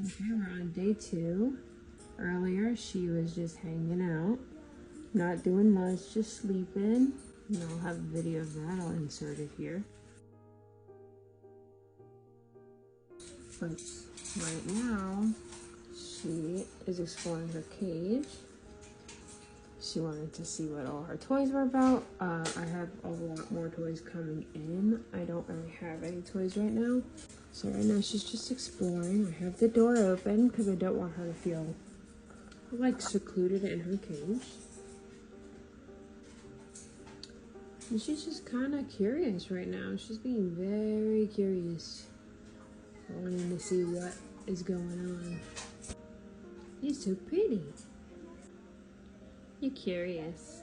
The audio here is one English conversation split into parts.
Okay, we're on day 2. Earlier, she was just hanging out, not doing much, just sleeping. And I'll have a video of that. I'll insert it here. But right now, she is exploring her cage. She wanted to see what all her toys were about. I have a lot more toys coming in. I don't really have any toys right now. So right now she's just exploring. I have the door open because I don't want her to feel like secluded in her cage. And she's just kind of curious right now. She's being very curious. Wanting to see what is going on. You're so pretty. You're curious.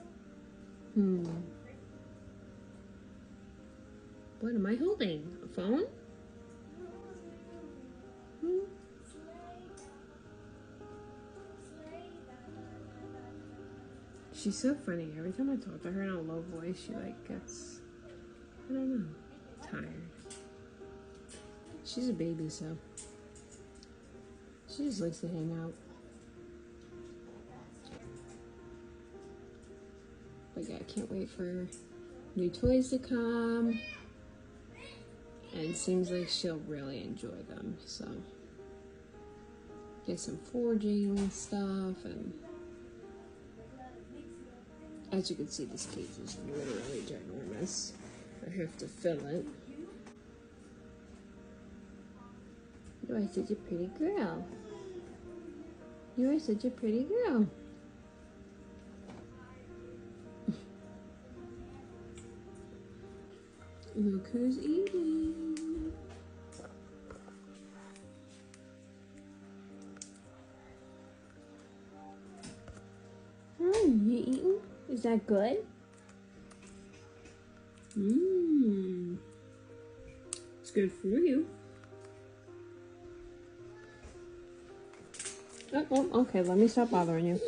What am I holding? A phone? She's so funny. Every time I talk to her in a low voice, she like gets, I don't know, tired. She's a baby, so she just likes to hang out. But yeah, I can't wait for new toys to come. And it seems like she'll really enjoy them, so get some forging stuff. And as you can see, this cage is literally ginormous. I have to fill it. You are such a pretty girl. You are such a pretty girl. Look who's eating. You eating? Is that good? It's good for you. Oh, okay, let me stop bothering you.